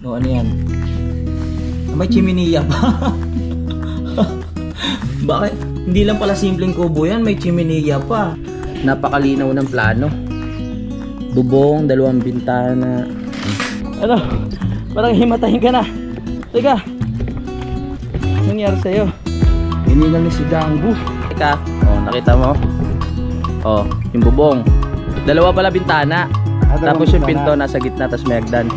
O ano yan? May chiminea pa. Bakit? Hindi lang pala simpleng kubo yan, may chiminea pa. Napakalinaw ng plano. Bubong, 2 bintana. Ano? Parang himatayin ka na. Teka. Anong nangyari sa'yo? Hinigal na si Ganggu. Teka. Oh, nakita mo? Oh, yung bubong. 2 pala bintana. Tapos yung pinto nasa gitna, tapos may hagdan.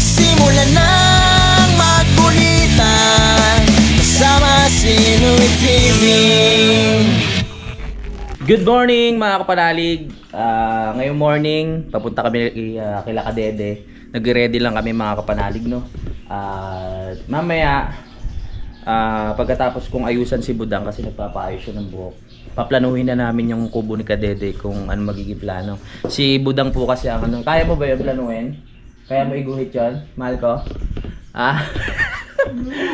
Simulan ng magkulitan kasama si Louie TV. Good morning mga kapanalig. Ngayong morning, papunta kami kila Kadede. Nagre-ready lang kami mga kapanalig, no? Mamaya, pagkatapos kong ayusan si Budang kasi nagpapaayos siya ng buhok, paplanuhin na namin yung kubo ni Kadede kung ano magiging plano. Si Budang po kasi ang ano, kaya mo ba yung planuhin? Kaya mo iguhit yun? Mahal ko?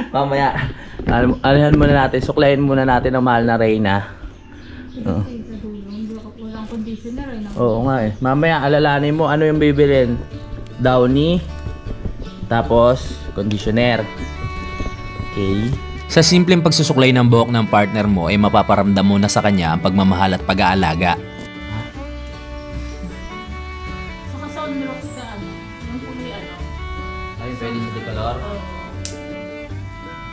Mamaya, anuhan muna natin, suklayin muna natin ang mahal na Reyna. Walang conditioner eh. Oo nga eh. Mamaya alalanin mo ano yung bibilin. Downy. Tapos conditioner. Okay. Sa simpleng pagsusuklay ng buhok ng partner mo ay mapaparamdam mo na sa kanya ang pagmamahal at pag-aalaga. Saka sound rocks ka ano. Yung kulay ano. Ay, pwede sa decolor.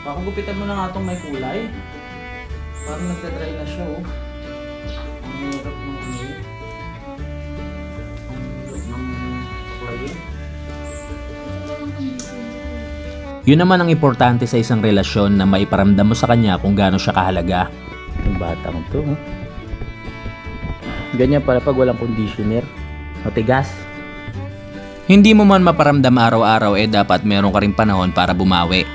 Pakugupitan mo na nga itong may kulay. Parang nagdadry na siya oh. Ang hirap ng ano eh. Ang hirap ng suklayin. Yun naman ang importante sa isang relasyon na maiparamdam mo sa kanya kung gaano siya kahalaga. Yung batang to oh. Ganyan pala pag walang conditioner. Matigas. Hindi mo man maparamdam araw-araw dapat meron ka rin panahon para bumawi.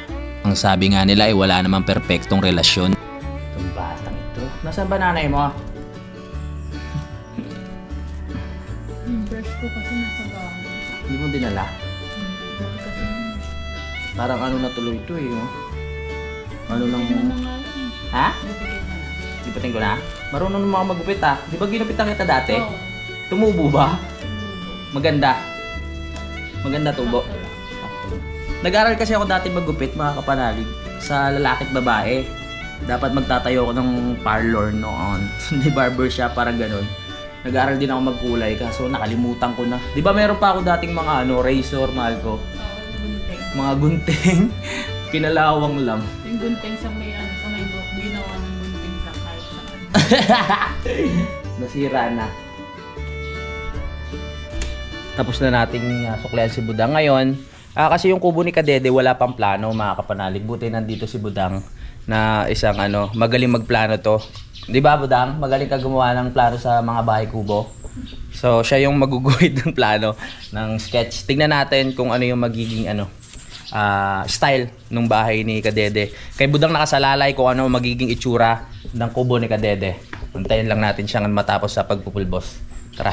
Ang sabi nga nila ay wala namang perpektong relasyon. Itong batang ito. Nasaan ba nanay mo? Yung brush ko kasi nasa bahay. Hindi mo dinala? Bakit kasi Parang ano na tuloy ito eh oh. Ano nang... yun na nga yun. Ha? Bibigyan na lang. Lipatin ko na? Marunong naman ako magupit ha. Di ba ginupitan kita dati? Oo. Tumubo ba? Maganda. Maganda tubo. Nag-aral kasi ako dati maggupit mga kapanalig sa lalaki at babae. Dapat magtatayo ako ng parlor noon. Hindi barbershop, parang ganun. Nag-aral din ako magkulay kaso nakalimutan ko na. Di ba meron pa ako dating mga ano, razor, mahal ko? Gunting. Mga gunting. Kinalawang lang. Yung gunting sa may ano, sa may buhok. Ginawa ng gunting sa kahit saan. Nasira na. Tapos na nating suklayan si Budang ngayon. Kasi yung kubo ni Kadede wala pang plano mga kapanalig. Buti nandito si Budang na isang ano, magaling magplano to. 'Di ba Budang? Magaling ka gumawa ng plano sa mga bahay kubo. So siya yung maguguhit ng plano ng sketch. Tingnan natin kung ano yung magiging ano style ng bahay ni Kadede. Kay Budang nakasalalay kung ano magiging itsura ng kubo ni Kadede. Antayin lang natin siyang matapos sa pagpupulbos. Tara.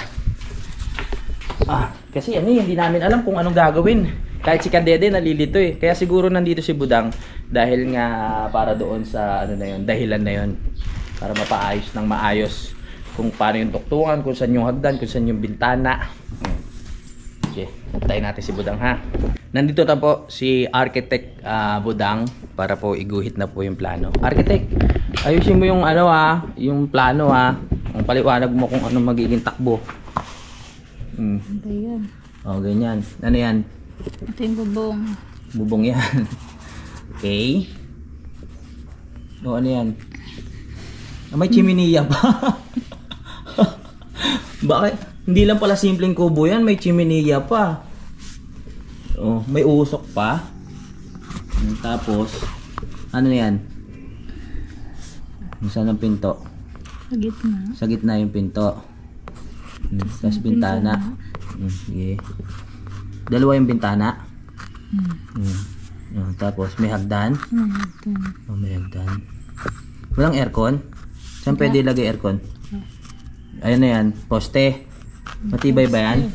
Kasi ano hindi namin alam kung anong gagawin. Kahit si Kadede nalilito eh. Kaya siguro nandito si Budang dahil nga para doon sa ano na yun, dahilan na yun. Para mapaayos ng maayos kung paano yung tuktungan, kung saan yung hagdan, kung saan yung bintana. Okay, tayo natin si Budang ha. Nandito na po si Architect Budang para po iguhit na po yung plano. Architect, ayusin mo yung ano yung plano ang paliwanag mo kung ano magiging takbo. Ano yan? Oh, ganyan. Ano yan? Ito yung bubong. Bubong yan. Okay. O ano yan? May chiminea pa. Bakit? Hindi lang pala simpleng kubo yan. May chiminea pa. Oh, may usok pa. Tapos, ano yan? Saan ang pinto? Sa gitna. Sa gitna yung pinto. Tapos bintana. Sige. 2 yung bintana. Tapos may hagdan. Oh, may hagdan. Walang aircon? Saan pwede ilagay aircon? Ayun na yan. Poste. Matibay ba yan?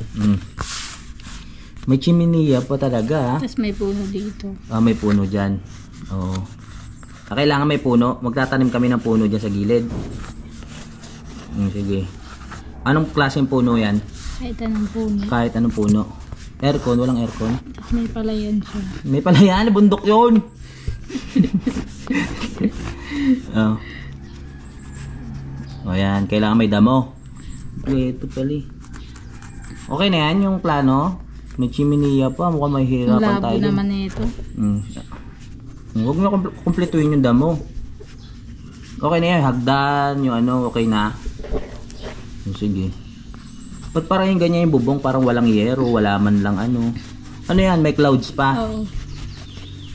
May chimney pa talaga. Tapos may puno dito. May puno dyan. Oo. Kailangan may puno. Magtatanim kami ng puno dyan sa gilid. Sige. Anong klaseng puno yan? Kahit anong puno. Kahit anong puno. Aircon? Walang aircon? Tapos may palayan siya. May palayan. Bundok yun. Ayan. Kailangan may damo. Ito pala. Okay na yan yung plano. May chimney pa. Mukhang may hirapan tayo. Labo naman ito. Huwag mo kumpletuhin yung damo. Okay na yan. Hagdan. Yung ano. Okay na. Sige. Ba't parang yung ganyan yung bubong? Parang walang yero. Wala man lang ano. Ano yan? May clouds pa. Oo.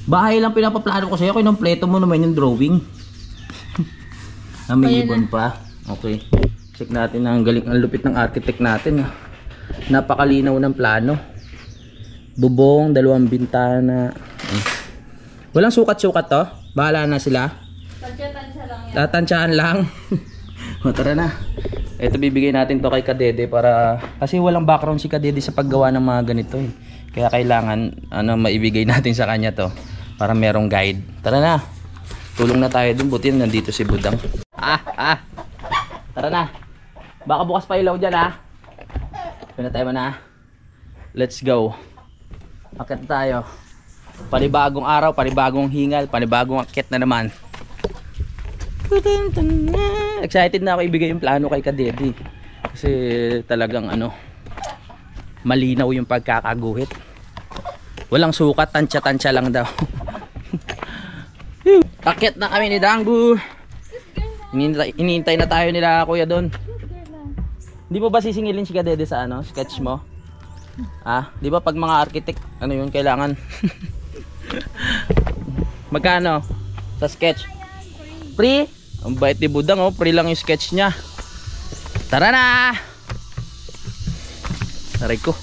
Bahay lang pinapaplano ko sa'yo. Kinumpleto mo naman yung drawing. May ibon pa. Okay. Check natin ang galing. Ang lupit ng architect natin. Napakalinaw ng plano. Bubong, 2 bintana. Walang sukat-sukat to. Bahala na sila. Tansya-tansya lang yan. Tatansyaan lang. Tara na. Ito bibigay natin to kay Kadede para kasi walang background si Kadede sa paggawa ng mga ganito eh. Kaya kailangan maibigay natin sa kanya to para merong guide. Tara na. Tulong na tayo dun. Buti nandito si Budang. Tara na. Baka bukas pa ilaw dyan Pinatay mo na. Let's go. Akit tayo. Panibagong araw, panibagong hingal, panibagong akit na naman. Excited na ako ibigay yung plano kay Kadede. Kasi talagang malinaw yung pagkakaguhit. Walang sukat, tansya-tansya lang daw. Akit na kami ni Dangbu. Inintay na tayo nila kuya doon. Di mo ba sisingilin si Kadede sa sketch mo? Di ba pag mga architect, yun kailangan? Magkano sa sketch? Free? Ang bait ni Budang free lang yung sketch niya. Tara na! Aray ko.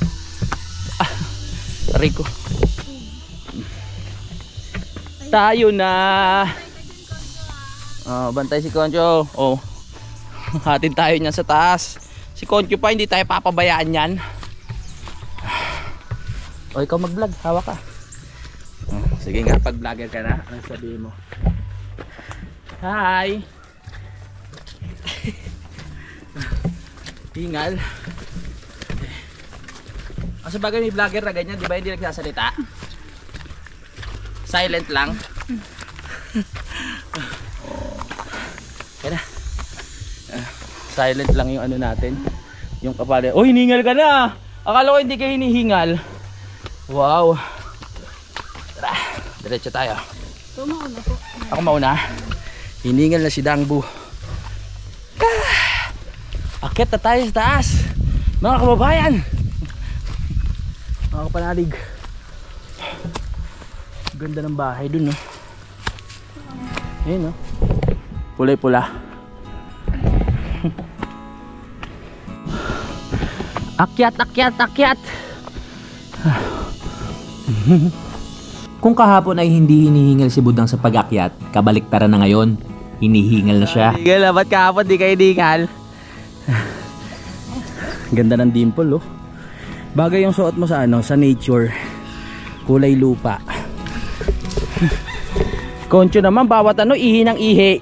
Aray ko. Tayo na. Bantay si Concho. Hatid tayo niyan sa taas. Si Concho pa, hindi tayo papabayaan yan. Ikaw mag-vlog, hawak ka. Sige nga, pag vlogger ka na, ano sabihin mo? Hi! Hingal. Kasi bagay may vlogger na ganyan, di ba hindi nagsasalita? Silent lang. Kaya na. Silent lang yung natin. Yung kapal. Oh, hiningal ka na! Akala ko hindi ka hinihingal. Wow. Tara, diretso tayo. Ito mauna po. Ako mauna. Hiningal na si Dangbu. Akit na tayo sa taas. Mga kababayan. Mga kapanalig. Ganda ng bahay dun, no? Ayun, no? Pulay-pula. Akyat, akyat, akyat. Kung kahapon ay hindi hinihingal si Budang sa pag-akyat, kabaliktaran na ngayon, hinihingal na siya. Hingal na, ba't kahapon di kayo hiningal? Ganda ng dimple, oh. Bagay yung suot mo sa sa nature. Kulay lupa. Concho naman, bawat ihi ng ihi.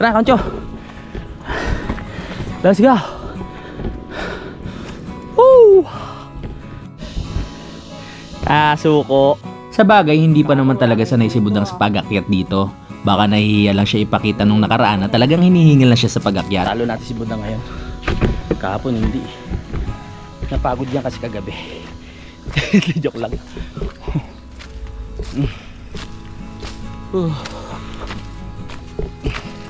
Tara, Concho. Let's go. Woo! Suko. Sa bagay, hindi pa naman talaga sanay si Budang sa pag-akyat dito. Baka nahihiya lang siya ipakita nung nakaraan na talagang hinihingal na siya sa pag-akyat. Talo natin si Budang ngayon. Kahapon hindi. Napagod yan kasi kagabi. Joke lang.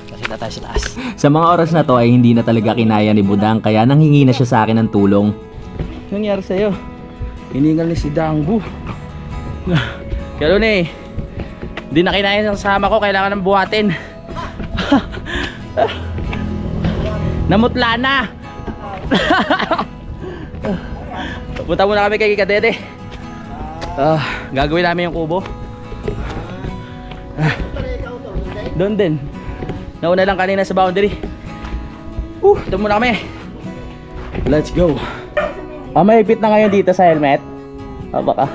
Kasi na tayo sa taas. Sa mga oras na to ay hindi na talaga kinaya ni Budang kaya nanghingi na siya sa akin ng tulong. Anong nangyari sa'yo? Hiningal ni si Dangbu. Kaya hindi na kinaya ng sama ko. Kailangan ng buhatin. Namutla na. Punta muna kami kay Kadede. Gagawin namin yung kubo. Doon din. Nauna lang kanina sa boundary. Doon muna kami. Let's go. Mahigpit na ngayon dito sa helmet. Baka.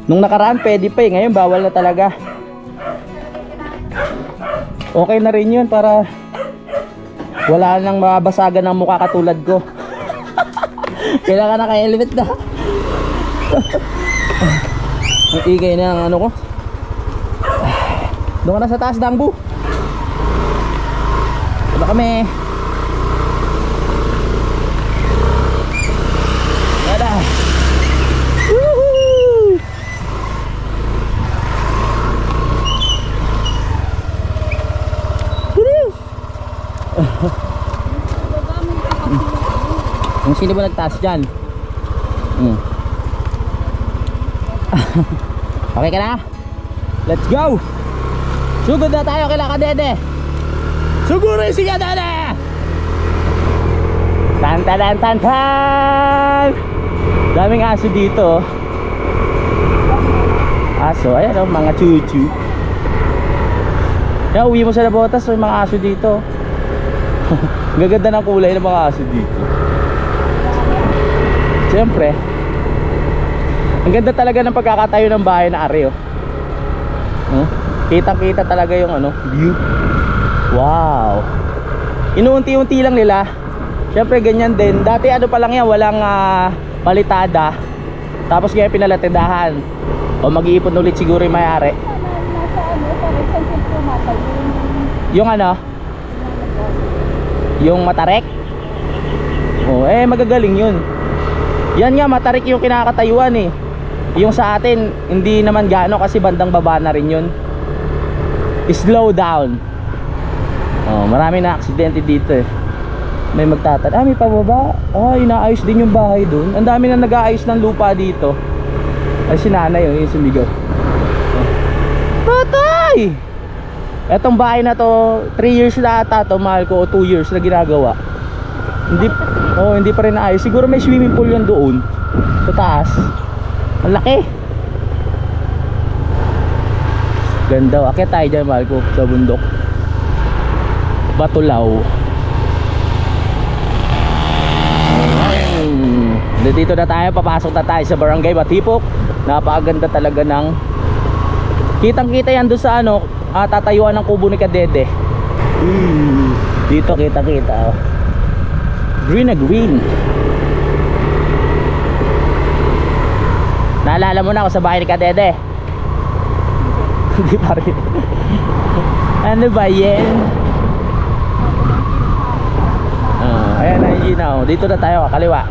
Nung nakaraan pwede pa eh. Ngayon bawal na talaga. Okay na rin yun para wala nang mabasagan ng mukha katulad ko. Kailangan naka-helmet na. Ang igay na ang ano ko. Doon ka na sa taas, Dangbu. Diba kami? Tada! Woohoo! Ang sino ba nagtaas dyan? Okay ka na? Let's go! Sugod na tayo kay Kadede! Sugurin si Kadede! Tan tan tan tan tan! Daming aso dito. Aso, ayan o, mga chuchu. Kaya uwi mo sa Nabotas, may mga aso dito. Gaganda ng kulay ng mga aso dito. Siyempre, ang ganda talaga ng pagkakatayo ng bahay na ari oh. Kitang-kita talaga yung ano, view. Wow. Inuunti-unti lang nila. Siyempre ganyan din. Dati ano pa lang yan, walang palitada. Tapos ngayon pinalatidahan. O mag-iipon ulit siguro yung may-ari. Yung ano? Yung matarik? Oh, magagaling yun. Yan nga, matarik yung kinakatayuan eh. Yung sa atin, hindi naman gaano kasi bandang baba na rin yun. Slow down. Oh, marami na aksidente dito eh. May magtatan, may pababa. Inaayos din yung bahay dun. Ang dami na nag-aayos ng lupa dito. Ay, si nanay yung sumigaw. Patay! Etong bahay na to, 3 years na ata to, mahal ko, o 2 years na ginagawa. Hindi pa rin naayos. Siguro may swimming pool yan doon sa taas. Ang laki. Ganda. Akit tayo dyan, mahal ko, sa bundok. Batulaw. Dito na tayo, papasok na tayo sa Barangay Batipok. Napakaganda talaga ng kitang-kita yan doon sa ano, tatayuan ng kubo ni Kadede. Dito kita-kita. Green na green. Naalala mo na ako sa bahay ni Kadede? Hindi pa rin. Ano ba yan? Ayan na yun na. Dito na tayo, kaliwa.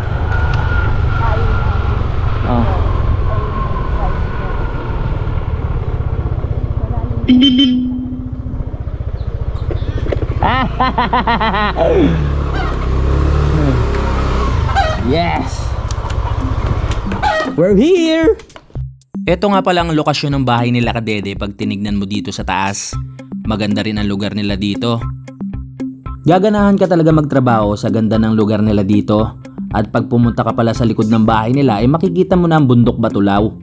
Yes! We're here! Ito nga pala ang lokasyon ng bahay nila Kadede pag tinignan mo dito sa taas. Maganda rin ang lugar nila dito. Gaganahan ka talaga magtrabaho sa ganda ng lugar nila dito. At pag pumunta ka pala sa likod ng bahay nila ay makikita mo na ang bundok Batulaw.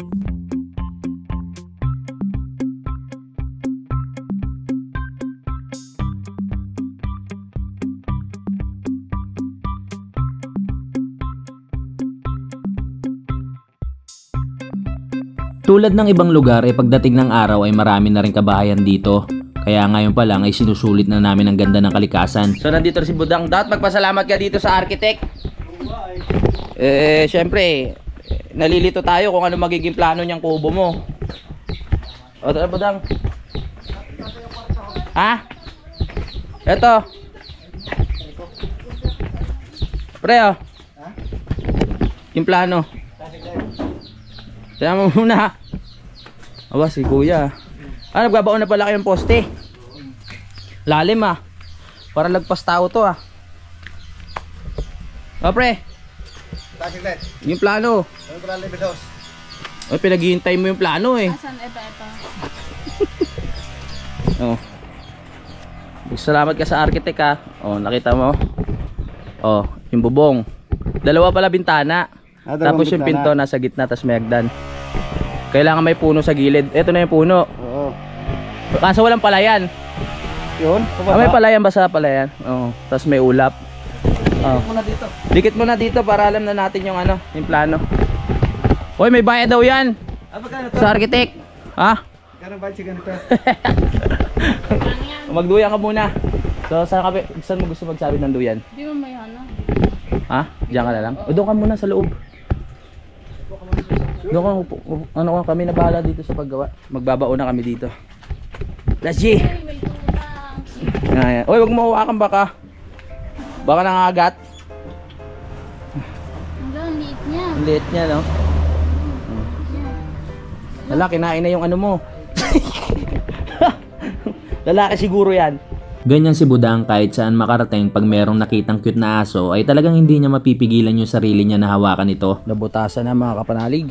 Tulad ng ibang lugar ay pagdating ng araw ay marami na rin kabahayan dito. Kaya ngayon pa lang ay sinusulit na namin ang ganda ng kalikasan. So nandito si Budang. Dapat magpasalamat ka dito sa architect. Syempre, nalilito tayo kung ano magiging plano niyang kubo mo. O tara Budang. Ha? Eto. Pre oh. Yung plano. Tama mo muna. Aba si kuya. Nagbabaon na pala kayong poste. Lalim Parang lagpas tao to O pre. Yung plano. Pinaghihintay mo yung plano eh. Asan? Ito. Salamat ka sa architect nakita mo. Yung bubong. Dalawa pala bintana. Tapos yung pinto nasa gitna, tapos may hagdan. Kailangan may puno sa gilid. Ito na yung puno. Oo. Kaso walang palayan. Yun? May palayan ba sa palayan? Tapos may ulap. Oh. Muna dito. Dikit mo na dito para alam na natin yung ano, yung plano. Hoy, may bayad daw yan. Magkano to? Sa architect. Ha? Magkano ba siya ganito? Magduyan ka muna. So, saan mo gusto magsabi ng duyan? Di mo may ano. Ha? Diyan ka na lang? O doon ka muna sa loob. Doon ka, ano kami na bahala dito sa paggawa. Magbabaon na kami dito. Let's G! Ay, may tutang. Ayan. Uy, wag mo hawakan baka. Baka nangagat. Ang liit niya. Ang liit niya, no? Lala, kinain na yung ano mo. Lalaki siguro yan. Ganyan si Budang kahit saan makarating pag merong nakitang cute na aso ay talagang hindi niya mapipigilan yung sarili niya na hawakan ito. Nabutasan na mga kapanalig.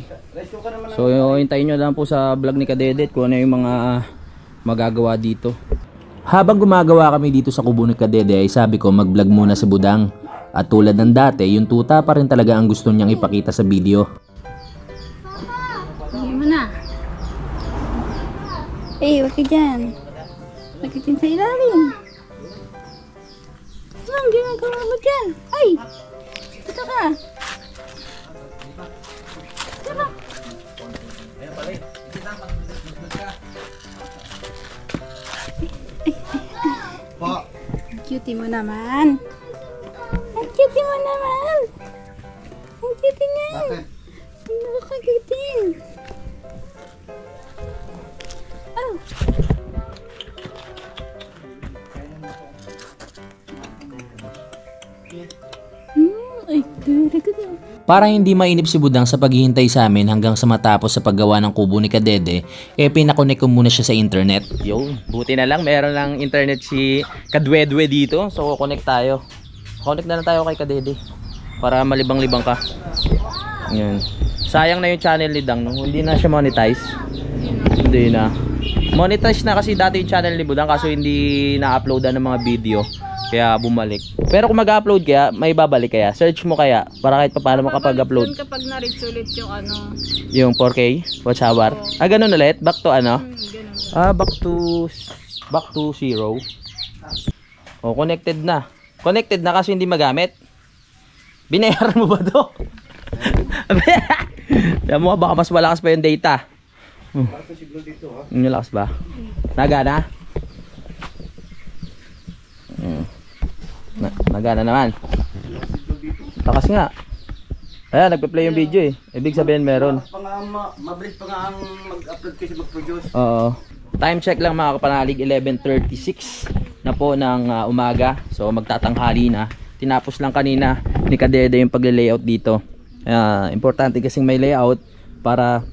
So hintayin nyo lang po sa vlog ni Kadedet kung ano yung mga magagawa dito. Habang gumagawa kami dito sa kubo ni Kadede ay sabi ko mag-vlog muna si Budang. At tulad ng dati, yung tuta pa rin talaga ang gusto niyang ipakita sa video. Hindi mo na. Eh, wag ka dyan. Nakitin sa ilalim. Anong ginagawa mo dyan? Ay! Ito ka. Tara. Po. Ang cutie mo naman. Ang cutie mo naman. Ang cutie niya. Bakit? Ang nakakagitin. Oh. Ay, talaga daw. Para hindi mainip si Budang sa paghihintay sa amin hanggang sa matapos sa paggawa ng kubo ni Kadede, pinakonek ko muna siya sa internet. Yo, buti na lang meron ng internet si Kadwedwe dito. So connect tayo. Connect na lang tayo kay Kadede para malibang-libang ka. Yun. Sayang na yung channel ni Dang, no? Hindi na siya monetize. Hindi na. Monetize na kasi dati yung channel ni Budang kaso hindi na-uploadan ng mga video. Kaya bumalik. Pero kung mag-upload kaya, may babalik kaya. Search mo kaya para kahit paano makapag-upload. Doon kapag na-reach ulit yung ano. Yung 4K watch hour. Ah, ganun ulit. Back to ano? Ganun. Ah, back to 0. Oh, connected na. Connected na kasi hindi magamit. Binayaran mo ba to? Yan mo, baka mas malakas pa yung data. Yung lakas ba? Nagana? Nagana naman. Lakas nga. Ayan, nagpe-play yung video eh. Ibig sabihin meron. Mabilis pa nga ang mag-upload kasi mag-produce. Oo. Time check lang mga kapanalig, 11:36 na po ng umaga. So magtatanghali na. Tinapos lang kanina ni Kadede yung pagle-layout dito. Importante kasing may layout para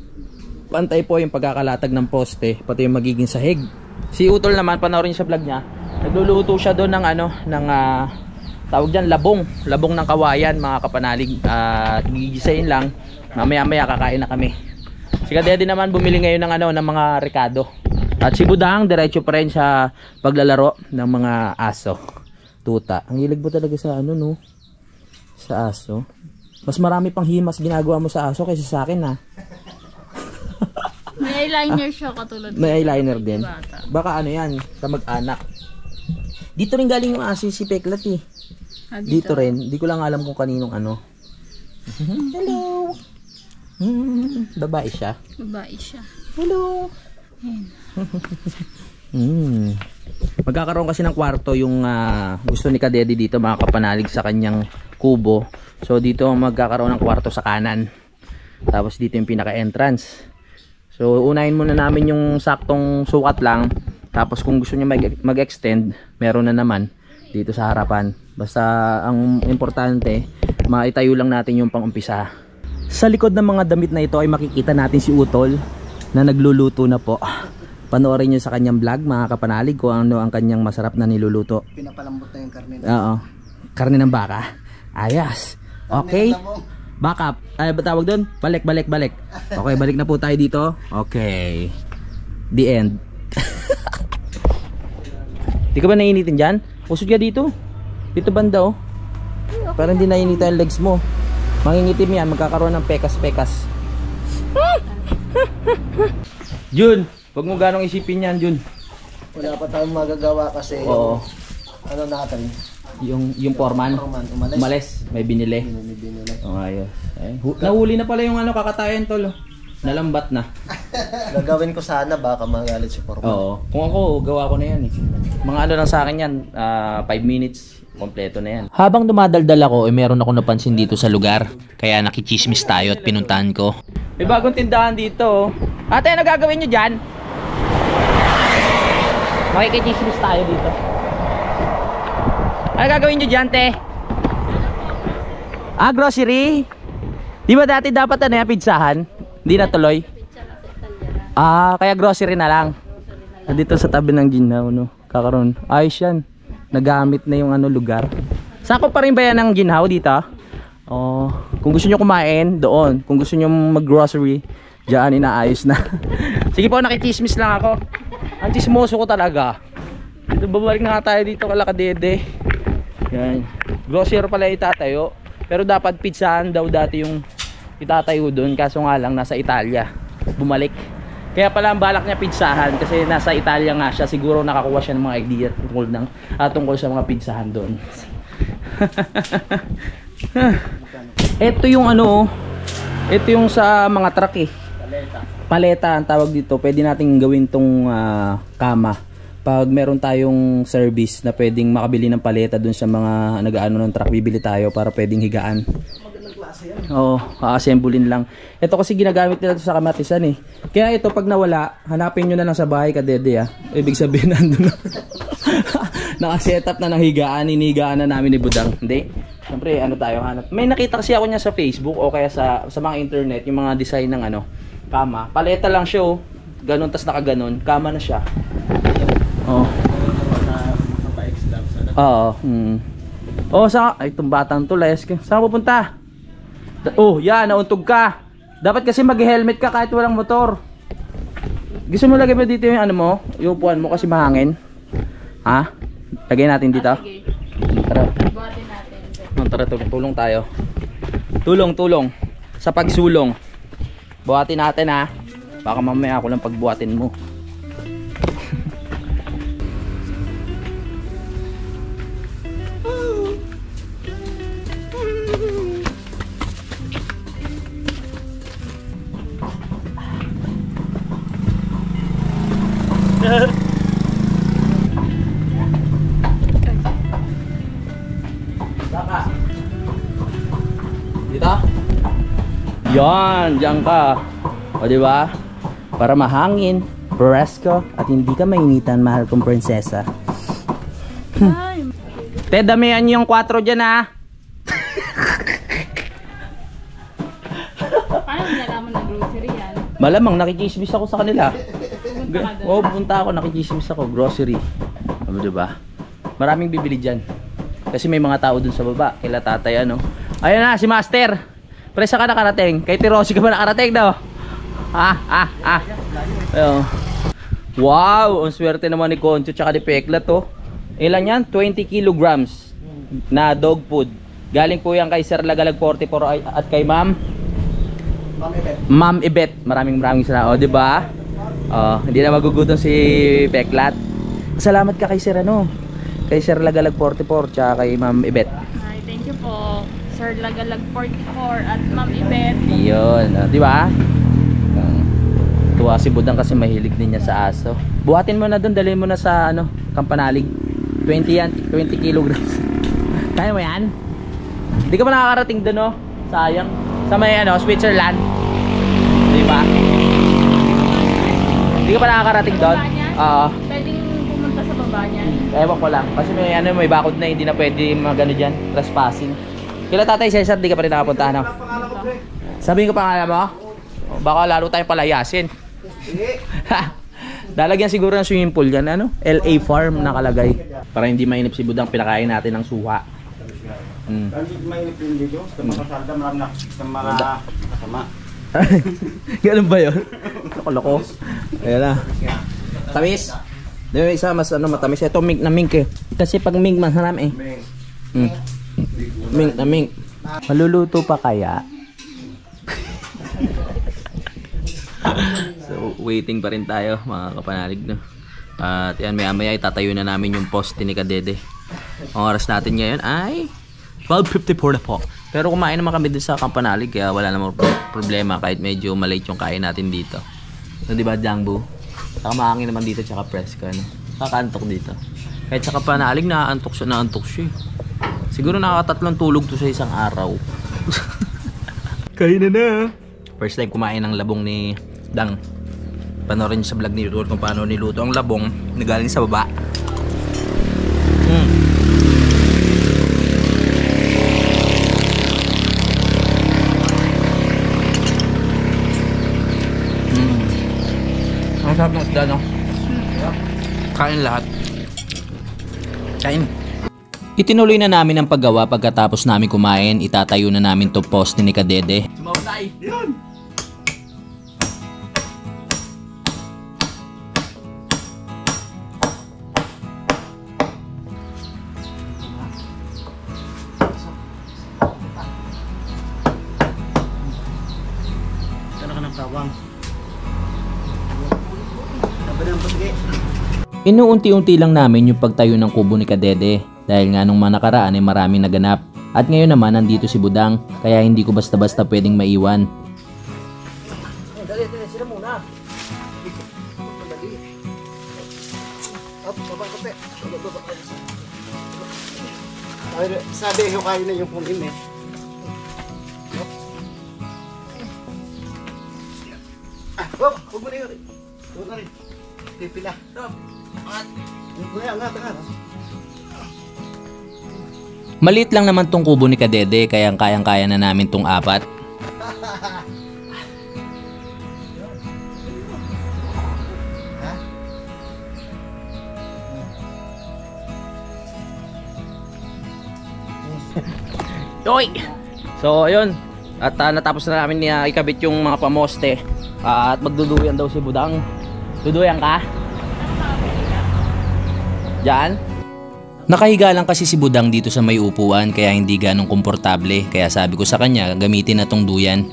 pantay po yung pagkakalatag ng poste, pati yung magiging sahig. Si Utol naman, panoorin niyo sa vlog niya. Nagluluto siya doon ng ano, ng tawag diyan labong ng kawayan mga kapanalig. Gigisahin lang. Mamaya-maya kakain na kami. Si Kadede naman bumili ngayon ng ano, ng mga rekado. At si Budang diretso pa rin sa paglalaro ng mga aso. Tuta. Ang hilig mo talaga sa ano, no? Sa aso. Mas marami pang himas ginagawa mo sa aso kaysa sa akin, ha. May eyeliner siya katulad. May eyeliner din. Bata. Baka ano yan, kamag-anak. Dito rin galing yung aso si Peklat eh. Dito rin. Hindi ko lang alam kung kaninong ano. Hello. Babae siya. Babae siya. Hello. Magkakaroon kasi ng kwarto yung gusto ni Kadede dito mga kapanalig sa kanyang kubo. So dito magkakaroon ng kwarto sa kanan. Tapos dito yung pinaka-entrance. So unahin muna namin yung saktong sukat lang. Tapos kung gusto niya mag-extend, meron na naman dito sa harapan. Basta ang importante, maitayo lang natin yung pang-umpisa. Sa likod ng mga damit na ito ay makikita natin si Utol na nagluluto na po. Panoorin nyo sa kanyang vlog mga kapanalig kung ano ang kanyang masarap na niluluto. Pinapalambot na yung karne. Oo. Karne ng baka. Ayos. Okay. Backup. Ay, ba tawag doon? Balik. Okay, balik na po tayo dito. Okay. The end. Di ka ba nainitin dyan? Usod ka dito. Dito banda oh. Para hindi nainitan yung legs mo. Mangingitim yan. Magkakaroon ng pekas-pekas. Jun, wag mo ganong isipin yan, Jun. Wala pa tayong magagawa kasi Oo. ano natin. Yung foreman. Umalis. May binili. Oh, ayos. Ayun. Nahuli na pala yung ano kakatayan tol. Oh. Nalambat na. Gagawin ko sana, baka magalit si Foreman. Oo. Kung ako, gawa ko na yan eh. Mga ano lang sa akin yan, 5 minutes, kompleto na yan. Habang dumadaldal ako, meron ako napansin dito sa lugar. Kaya nakichismis tayo at pinuntahan ko. May bagong tindahan dito. Ate, ano gagawin nyo dyan? Makikichismis tayo dito. Ano gagawin nyo dyan, te? Grocery? Di ba dati dapat ano yan, pizzahan? Hindi na tuloy? Kaya grocery na lang. Dito sa tabi ng ginhaw, no? Kakaroon. Ayos yan. Nagamit na yung ano lugar. Sako pa rin ba yan ng ginhaw dito? Kung gusto nyo kumain, doon. Kung gusto nyo mag-grocery, diyan inaayos na. Sige po, nakichismis lang ako. Ang chismoso ko talaga. Dito, babalik na tayo dito kala Kadede. Yan. Grocery pala itatayo. Pero dapat pizzahan daw dati yung itatayo doon. Kaso nga lang, nasa Italia. Bumalik. Kaya pala ang balak niya pizzahan kasi nasa Italia nga siya. Siguro nakakuha siya ng mga idea tungkol sa mga pizzahan doon. Ito yung ano, ito yung sa mga truck eh. Paleta ang tawag dito. Pwede nating gawin tong kama. Pag meron tayong service na pwedeng makabili ng paleta dun sa mga nag-aano ng truck, bibili tayo para pwedeng higaan. Oo, a-assemblein lang. Ito kasi ginagamit nila sa kamatisan eh. Kaya ito pag nawala, hanapin nyo na lang sa bahay Kadede ah. Ibig sabihin nandun na. Naka-setup na ng higaan, inihigaan na namin ni Budang. Hindi. Siyempre ano tayo hanap. May nakita kasi ako niya sa Facebook o kaya sa mga internet, yung mga design ng ano, kama. Paleta lang siya oh. Ganun tas nakaganon, kama na siya. Oh. Oo. Oh, ay itong batang to, layas ka. Saan pupunta? Oh, yan, nauntog ka. Dapat kasi mag-helmet ka kahit walang motor. Gusto mo lagay ba dito yung ano mo? Yung upuan mo kasi mahangin. Ha? Lagay natin dito. Sige. Tara. Buhatin natin. Tara, tulong tayo. Tulong sa pagsulong. Buhatin natin ha. Baka mamaya ako lang pagbuhatin mo. Saka. Dito? Yan, diyan ka. O di ba? Para mahangin, presko at hindi ka mainitan, mahal kong prinsesa. Te, damihan yung 4 diyan ha. Paano nalaman na grocery yan? Malamang nakikismis ako sa kanila. Pupunta ka doon. Oo, pupunta ako, nakikismis ako, grocery. Ano diba? Maraming bibili dyan. Kasi may mga tao dun sa baba, kila tatay ano. Ayun na, si Master. Presa ka nakarating. Kay Tirosi ka ba nakarating daw? Ayun. Wow, ang swerte naman ni Concho tsaka ni Pekla to. Ilan yan? 20 kilograms na dog food. Galing po yan kay Sir Lagalag 44 at kay Ma'am Ibet. Maraming salamat. O, diba? Hindi na magugutom si Peklat. Salamat ka kay Sir ano? Kay Sir Lagalag 44 tsaka kay Ma'am Ibet. Hi, thank you po. Sir Lagalag 44 at Ma'am Ibet. Yun, diba? Tuwa si Budang kasi mahilig din niya sa aso. Buhatin mo na doon, dalhin mo na sa ano, Kampanalig. 20 yan, 20 kilograms. Kaya mo yan? Hindi ka pa nakakarating doon, no? Sayang. Sa may ano, Switzerland. Diba? Hindi ka pa nakakarating doon? Oo. Pwedeng pumunta sa baba niya. Ewan ko lang. Kasi may ano, may bakod na hindi na pwede magano diyan, trespassing. Kila Tatay Cesar, di ka pa rin nakapunta, no? Sabihin ko pa nga mo? Baka lalo tayong palayasin. Dalagyan siguro ng swimming pool yan, ano? LA Farm nakalagay. Para hindi mainip si Budang, pinakain natin ng suha. Hindi mainip yung dito. Sa mga kasalda, marami na sa mga kasama. Ganun ba yun? Loko-loko. Ayan na. Tamis. Di ba isa mas ano, matamis. Ito mink na mink eh. Kasi pag mink masarap eh. Mink na mink. Maluluto pa kaya? So waiting pa rin tayo mga kapanalig, no? At yan, maya maya itatayo na namin yung poste ni Kadede. Ang oras natin ngayon ay 12:54 na po. Pero kumain naman kami dun sa Kampanalig kaya wala namang problema kahit medyo malate yung kain natin dito. So, di ba, Jangbo? Saka maangin naman dito tsaka presko, ano? Kakaantok dito. Kahit sa Kampanalig, naantok siya. Siguro nakakatatlong tulog to sa isang araw. Kain na. First time kumain ng labong ni Dang. Panoorin niyo sa vlog ni Rul kung paano niluto ang labong na galing sa baba. Ang sarap ng isda, no? Kain lahat. Kain. Itinuloy na namin ang paggawa pagkatapos namin kumain, itatayo na namin to poste ni Kadede. Sumawatay! Yun! Kana ka ng kawang. Dapat ang pagge. Inuunti-unti lang namin yung pagtayo ng kubo ni Kadede dahil nga nung mga nakaraan ay maraming naganap. At ngayon naman nandito si Budang kaya hindi ko basta-basta pwedeng maiwan. Dali, sila muna. Dali. Up, baba kape. Baba. Sabi yung kain na yung kunin eh. Huwag mo na yun. Huwag na rin. Pipila. Angat. Maliit lang naman tong kubo ni Kadede kaya kayang-kaya na namin tong apat. Yoy! So, ayun. At natapos na namin ikabit yung mga pamoste. At magduduyan daw si Budang. Duduyan ka? Diyan? Nakahiga lang kasi si Budang dito sa may upuan kaya hindi ganong komportable kaya sabi ko sa kanya gamitin na tong duyan.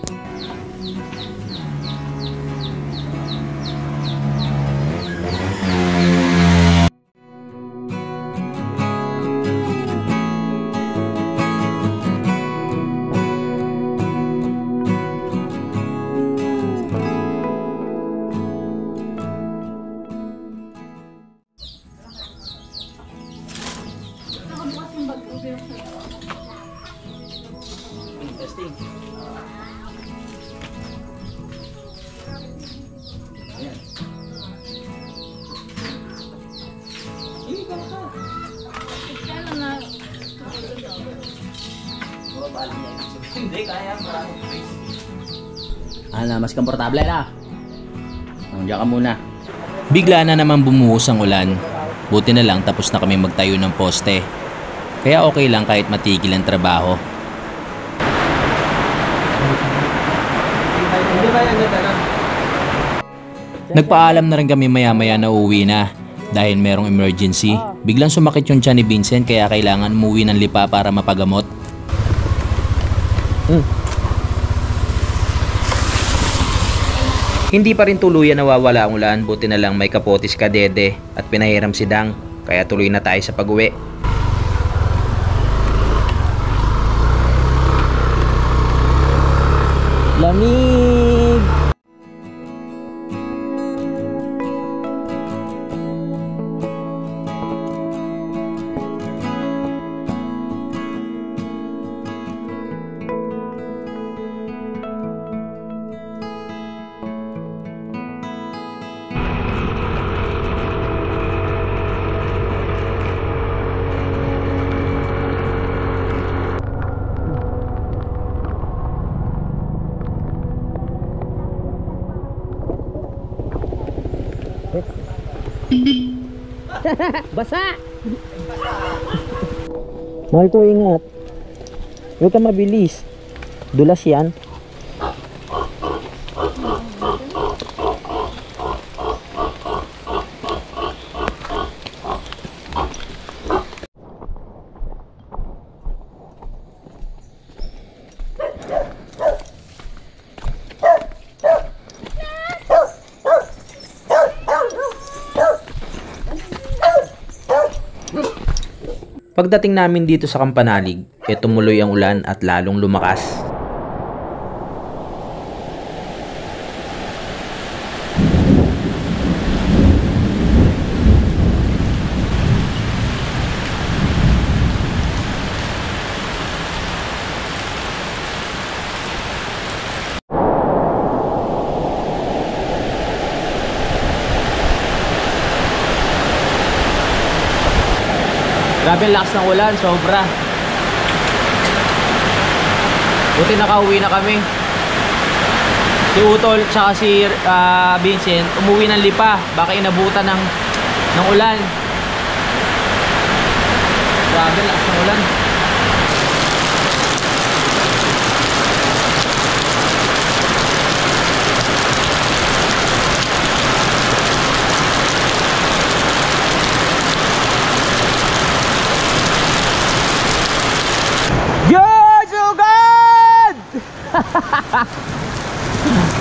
Testing. Ayan. Kailan na Hindi, kaya. Maraming space. Ano, mas komportable na. Diyan ka muna. Bigla na naman bumuhos ang ulan. Buti na lang tapos na kami magtayo ng poste. Kaya okay lang kahit matigil ang trabaho. Nagpaalam na rin kami maya-maya na uuwi na dahil merong emergency. Biglang sumakit yung tiyan ni Vincent kaya kailangan umuwi ng Lipa para mapagamot. Hindi pa rin tuluyan nawawala ang ulan, buti na lang may kapotis Kadede at pinahiram si Dang, kaya tuloy na tayo sa pag-uwi. Lamig! Basa! Mahal ko, ingat. Huwag ka mabilis. Dulas yan. Pagdating namin dito sa Kampanalig, tumuloy ang ulan at lalong lumakas. Grabe ang lakas ng ulan, sobra. Buti nakauwi na kami. Si Utol tsaka si Vincent umuwi ng Lipa. Baka inabutan ng ulan. Grabe ang lakas ng ulan.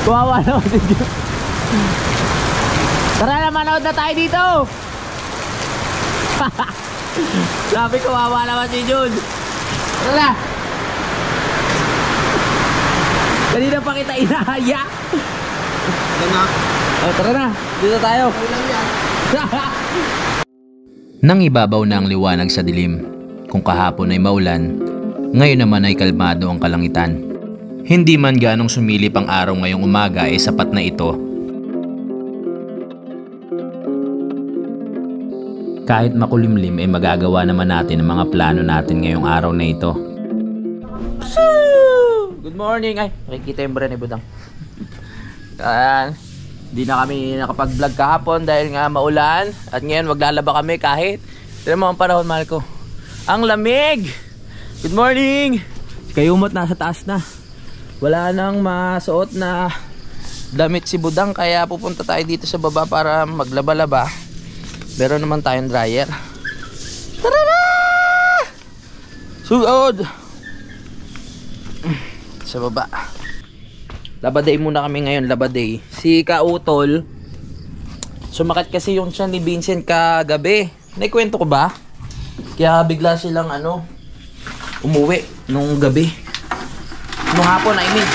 Kawawa naman si Jun. Tara na, manood na tayo dito. Sabi kawawa naman si Jun. Tara na. Kanina pa kita inahaya. Tara na, dito tayo. Nang ibabaw na ang liwanag sa dilim, kung kahapon ay maulan, ngayon naman ay kalmado ang kalangitan. Hindi man ganong sumilip ang araw ngayong umaga ay sapat na ito. Kahit makulimlim ay magagawa naman natin ang mga plano natin ngayong araw na ito. Good morning. Ay, nakikita yung brand ni Budang. Di na kami nakapag-vlog kahapon dahil nga maulan. At ngayon maglalaba kami kahit. Tignan mo ang panahon, mahal ko. Ang lamig! Good morning! Kayumot nasa taas na. Wala nang masuot na damit si Budang, kaya pupunta tayo dito sa baba para maglaba-laba. Meron naman tayong dryer. Tara na! Sugod! Sa baba. Labaday muna kami ngayon, labaday. Si Kautol, sumakit kasi yung siya ni Vincent kagabi. Naikwento ko ba? Kaya bigla silang umuwi nung gabi. Nung hapon, I mean.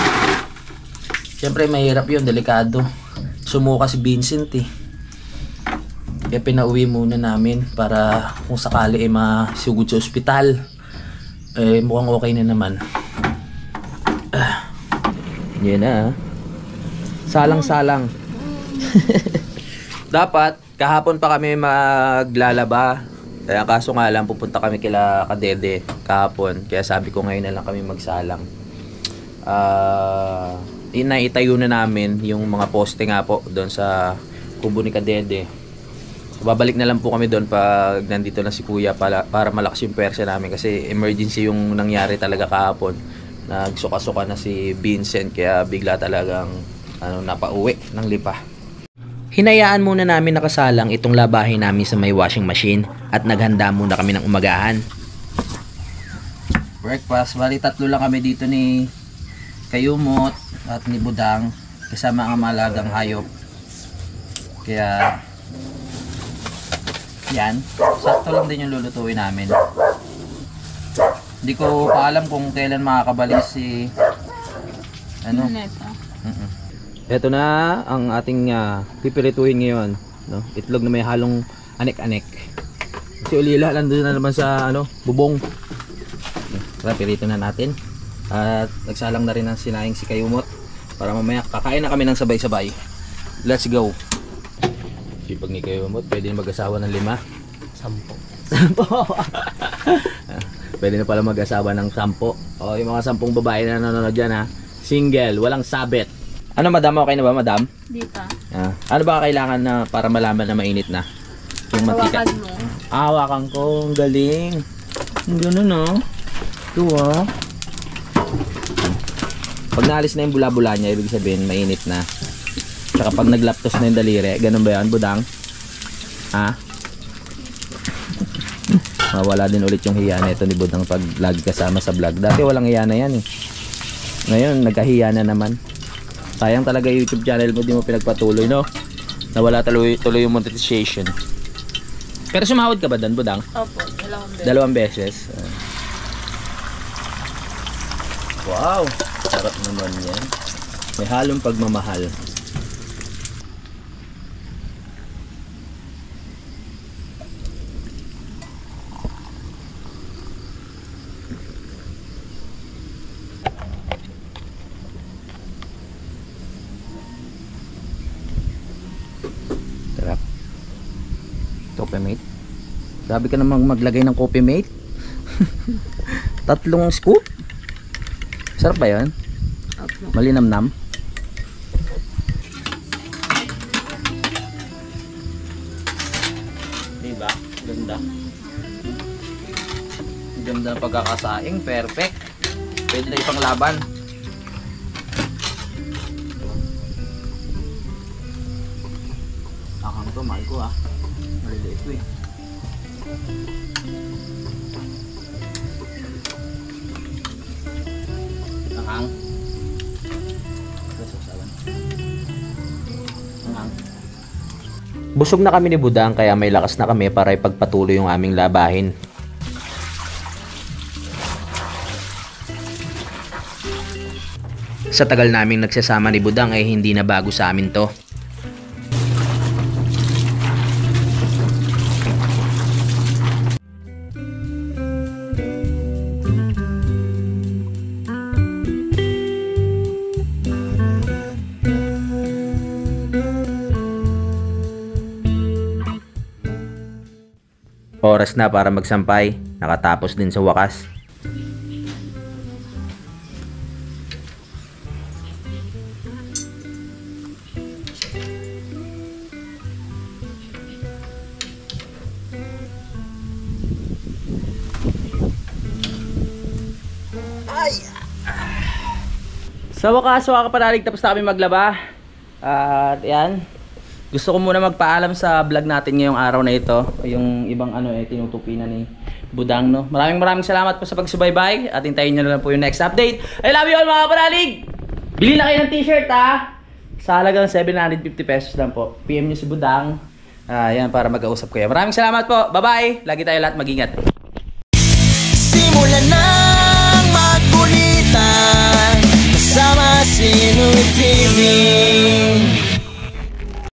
Siyempre mahirap yun, delikado. Sumuka si Vincent eh. Kaya pinauwi muna namin para kung sakali masugod sa ospital. Mukhang okay na naman. Yan na. Salang-salang. Dapat kahapon pa kami maglalaba. Kaya kaso nga lang pupunta kami kila Kadede kahapon. Kaya sabi ko ngayon na lang kami magsalang. Itayo na namin yung mga poste nga po doon sa kubo ni Kadede. So, babalik na lang po kami doon pag nandito na si Kuya para malakas yung pwersa namin kasi emergency yung nangyari talaga kahapon. Nagsuka-suka na si Vincent kaya bigla talagang napauwi ng Lipa. Hinayaan muna namin nakasalang itong labahin namin sa may washing machine at naghanda muna kami ng umagahan. Breakfast, bali tatlo lang kami dito ni Kayumot at ni Budang kasama ang malagang hayop. Kaya yan, sakto lang din yung lulutuin namin. Hindi ko pa alam kung kailan makakabalik si Neto. Ito na ang ating pipirituhin ngayon, no? Itlog na may halong anek-anek. Si Ulila nandun na naman sa bubong. Tara, pirito na natin. At nagsalang na rin ang sinaing si Kayumot para mamaya kakain na kami ng sabay-sabay. Let's go. Sipag ni Kayumot, pwede na mag-asawa ng 5. 10. Pwede na pala mag-asawa ng 10. O, yung mga 10 babae na nanonood dyan ha. Single, walang sabit. Ano madam, okay na ba madam? Dito. Ano ba kailangan na para malaman na mainit na? Yung mantika. Hawakan mo. Hawakan ko, ang galing. Gano'n no? Ito Pag naalis na yung bula-bula niya, ibig sabihin mainit na. Tsaka pag naglaptos na yung daliri, ganun ba yan, Budang? Mawala din ulit yung hiya na ito ni Budang pag lagi kasama sa vlog. Dati walang hiya na yan eh. Ngayon, nagkahiya na naman. Sayang talaga yung YouTube channel mo, di mo pinagpatuloy, no? Nawala tuloy yung monetization. Pero sumahod ka ba doon, Budang? Opo, dalawang beses. 2 beses. Wow, sarap naman yan. May halong pagmamahal. Sarap. Coffee mate. Grabe ka namang maglagay ng coffee mate. 3 scoop. Sarap ba yun? Malinamnam. Diba? Ganda. Ganda ng pagkakasaing. Perfect. Pwede na ipang laban. Akang to, mahal ko ah. Maliliit ko eh. Ang busog na kami ni Budang kaya may lakas na kami para ipagpatuloy yung aming labahin. Sa tagal naming nagsasama ni Budang ay hindi na bago sa amin to. Oras na para magsampay, nakatapos din sa wakas. Sa wakas, mga kapanalig, tapos na kami maglaba. At yan, gusto ko muna magpaalam sa vlog natin ngayong araw na ito. Yung ibang tinutupi na ni Budang, no? Maraming salamat po sa pagsubaybay. At hintayin nyo na lang po yung next update. I love you all, mga kapanalig! Bili na kayo ng t-shirt, ha? Sa halagang 750 pesos lang po. PM nyo si Budang. Yan, para mag-ausap kayo. Maraming salamat po. Bye-bye! Lagi tayo lahat mag-ingat. Simulan ng magkulitan kasama si Louie TV.